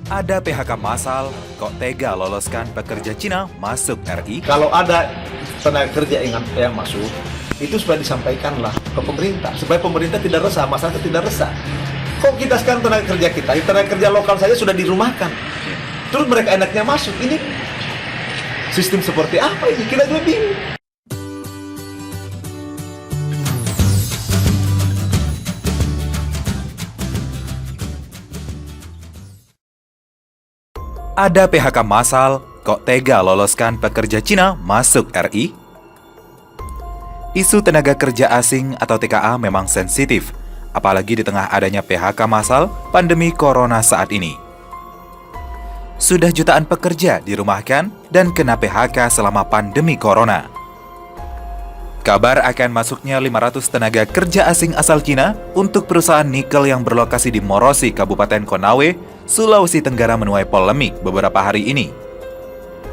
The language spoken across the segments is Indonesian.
Ada PHK massal, kok tega loloskan pekerja Cina masuk RI? Kalau ada tenaga kerja yang masuk, itu supaya disampaikanlah ke pemerintah, supaya pemerintah tidak resah, masyarakat tidak resah. Kok kita sekarang tenaga kerja lokal saja sudah dirumahkan, terus mereka enaknya masuk, ini sistem seperti apa ini? Kita juga bingung. Ada PHK massal, kok tega loloskan pekerja Cina masuk RI? Isu tenaga kerja asing atau TKA memang sensitif, apalagi di tengah adanya PHK massal pandemi corona saat ini. Sudah jutaan pekerja dirumahkan dan kena PHK selama pandemi corona. Kabar akan masuknya 500 tenaga kerja asing asal Cina untuk perusahaan nikel yang berlokasi di Morosi, Kabupaten Konawe, Sulawesi Tenggara menuai polemik beberapa hari ini.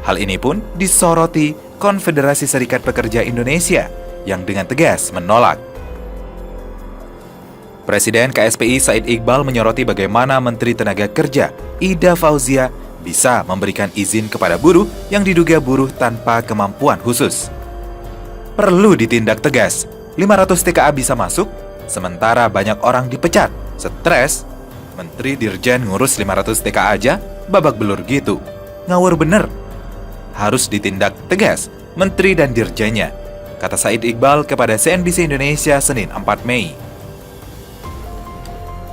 Hal ini pun disoroti Konfederasi Serikat Pekerja Indonesia yang dengan tegas menolak. Presiden KSPI Said Iqbal menyoroti bagaimana Menteri Tenaga Kerja Ida Fauzia bisa memberikan izin kepada buruh yang diduga buruh tanpa kemampuan khusus. Perlu ditindak tegas, 500 TKA bisa masuk, sementara banyak orang dipecat, stres. Menteri Dirjen ngurus 500 TKA aja, babak belur gitu. Ngawur bener. Harus ditindak tegas, Menteri dan Dirjennya, kata Said Iqbal kepada CNBC Indonesia Senin 4 Mei.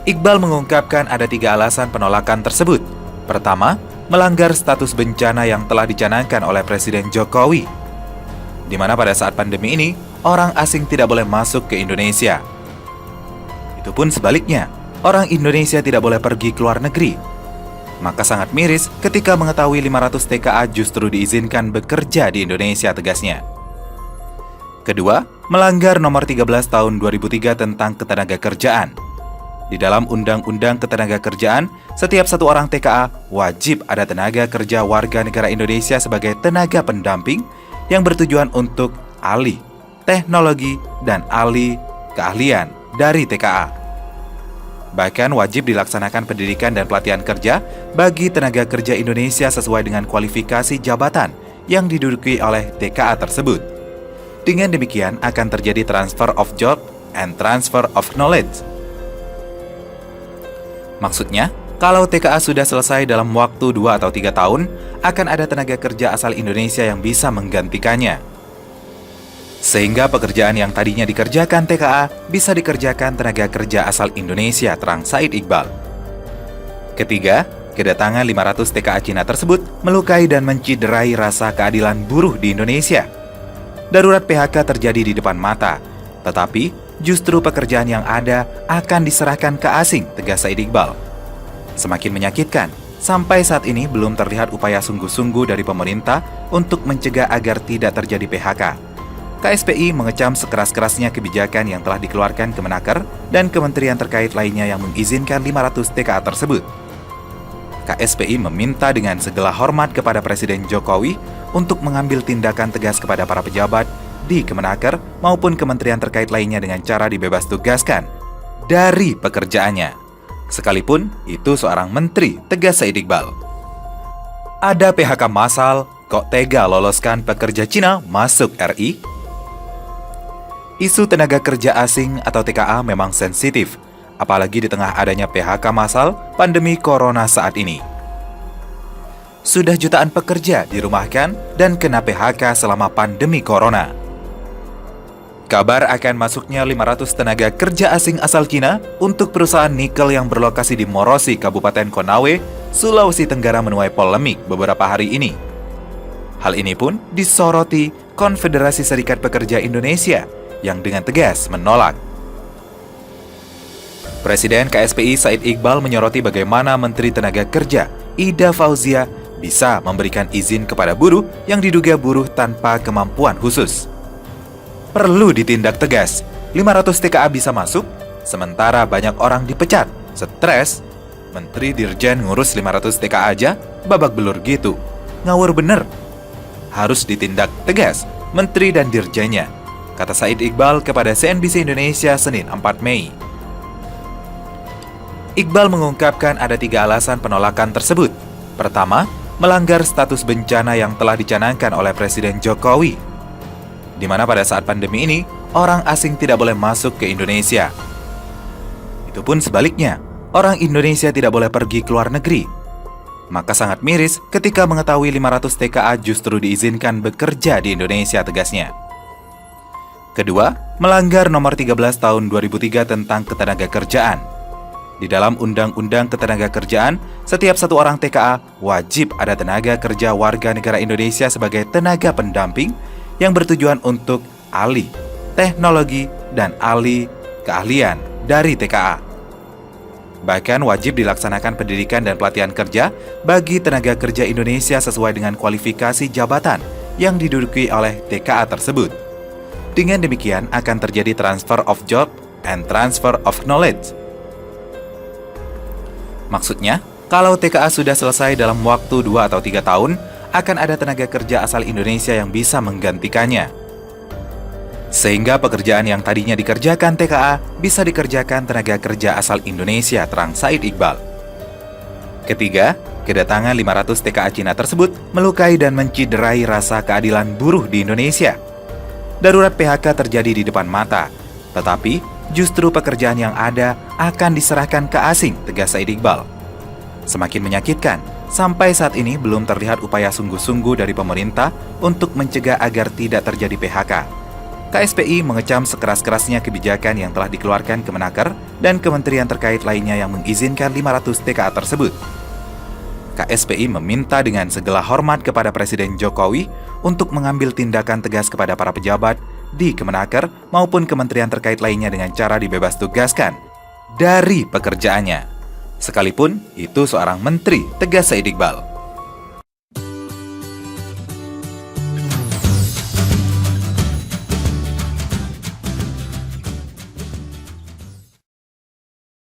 Iqbal mengungkapkan ada 3 alasan penolakan tersebut. Pertama, melanggar status bencana yang telah dicanangkan oleh Presiden Jokowi, di mana pada saat pandemi ini, orang asing tidak boleh masuk ke Indonesia. Itu pun sebaliknya, orang Indonesia tidak boleh pergi ke luar negeri. Maka sangat miris ketika mengetahui 500 TKA justru diizinkan bekerja di Indonesia, tegasnya. Kedua, melanggar nomor 13 tahun 2003 tentang ketenaga kerjaan. Di dalam Undang-Undang Ketenaga Kerjaan, setiap satu orang TKA wajib ada tenaga kerja warga negara Indonesia sebagai tenaga pendamping yang bertujuan untuk alih teknologi dan alih keahlian dari TKA. Bahkan wajib dilaksanakan pendidikan dan pelatihan kerja bagi tenaga kerja Indonesia sesuai dengan kualifikasi jabatan yang diduduki oleh TKA tersebut. Dengan demikian akan terjadi transfer of job and transfer of knowledge. Maksudnya, kalau TKA sudah selesai dalam waktu 2 atau 3 tahun, akan ada tenaga kerja asal Indonesia yang bisa menggantikannya. Sehingga pekerjaan yang tadinya dikerjakan TKA bisa dikerjakan tenaga kerja asal Indonesia, terang Said Iqbal. Ketiga, kedatangan 500 TKA Cina tersebut melukai dan menciderai rasa keadilan buruh di Indonesia. Darurat PHK terjadi di depan mata, tetapi justru pekerjaan yang ada akan diserahkan ke asing, tegas Said Iqbal. Semakin menyakitkan, sampai saat ini belum terlihat upaya sungguh-sungguh dari pemerintah untuk mencegah agar tidak terjadi PHK. KSPI mengecam sekeras-kerasnya kebijakan yang telah dikeluarkan Kemenaker dan kementerian terkait lainnya yang mengizinkan 500 TKA tersebut. KSPI meminta dengan segala hormat kepada Presiden Jokowi untuk mengambil tindakan tegas kepada para pejabat di Kemenaker maupun kementerian terkait lainnya dengan cara dibebas tugaskan dari pekerjaannya. Sekalipun itu seorang menteri, tegas Said Iqbal. Ada PHK massal, kok tega loloskan pekerja Cina masuk RI? Isu tenaga kerja asing atau TKA memang sensitif, apalagi di tengah adanya PHK massal pandemi corona saat ini. Sudah jutaan pekerja dirumahkan dan kena PHK selama pandemi corona. Kabar akan masuknya 500 tenaga kerja asing asal Cina untuk perusahaan nikel yang berlokasi di Morosi, Kabupaten Konawe, Sulawesi Tenggara menuai polemik beberapa hari ini. Hal ini pun disoroti Konfederasi Serikat Pekerja Indonesia yang dengan tegas menolak. Presiden KSPI Said Iqbal menyoroti bagaimana Menteri Tenaga Kerja Ida Fauzia bisa memberikan izin kepada buruh yang diduga buruh tanpa kemampuan khusus. Perlu ditindak tegas, 500 TKA bisa masuk, sementara banyak orang dipecat, stres. Menteri Dirjen ngurus 500 TKA aja, babak belur gitu. Ngawur bener. Harus ditindak tegas, Menteri dan Dirjennya, kata Said Iqbal kepada CNBC Indonesia Senin 4 Mei. Iqbal mengungkapkan ada 3 alasan penolakan tersebut. Pertama, melanggar status bencana yang telah dicanangkan oleh Presiden Jokowi, di mana pada saat pandemi ini, orang asing tidak boleh masuk ke Indonesia. Itu pun sebaliknya, orang Indonesia tidak boleh pergi ke luar negeri. Maka sangat miris ketika mengetahui 500 TKA justru diizinkan bekerja di Indonesia, tegasnya. Kedua, melanggar nomor 13 tahun 2003 tentang ketenagakerjaan. Di dalam Undang-Undang Ketenagakerjaan, setiap satu orang TKA wajib ada tenaga kerja warga negara Indonesia sebagai tenaga pendamping yang bertujuan untuk ahli teknologi dan ahli keahlian dari TKA. Bahkan wajib dilaksanakan pendidikan dan pelatihan kerja bagi tenaga kerja Indonesia sesuai dengan kualifikasi jabatan yang diduduki oleh TKA tersebut. Dengan demikian akan terjadi transfer of job and transfer of knowledge. Maksudnya, kalau TKA sudah selesai dalam waktu 2 atau 3 tahun, akan ada tenaga kerja asal Indonesia yang bisa menggantikannya. Sehingga pekerjaan yang tadinya dikerjakan TKA bisa dikerjakan tenaga kerja asal Indonesia, terang Said Iqbal. Ketiga, kedatangan 500 TKA Cina tersebut melukai dan menciderai rasa keadilan buruh di Indonesia. Darurat PHK terjadi di depan mata, tetapi justru pekerjaan yang ada akan diserahkan ke asing, tegas Said Iqbal. Semakin menyakitkan, sampai saat ini belum terlihat upaya sungguh-sungguh dari pemerintah untuk mencegah agar tidak terjadi PHK. KSPI mengecam sekeras-kerasnya kebijakan yang telah dikeluarkan Kemenaker dan kementerian terkait lainnya yang mengizinkan 500 TKA tersebut. KSPI meminta dengan segala hormat kepada Presiden Jokowi untuk mengambil tindakan tegas kepada para pejabat di Kemenaker maupun kementerian terkait lainnya dengan cara dibebas tugaskan dari pekerjaannya. Sekalipun itu seorang menteri, tegas Said Iqbal.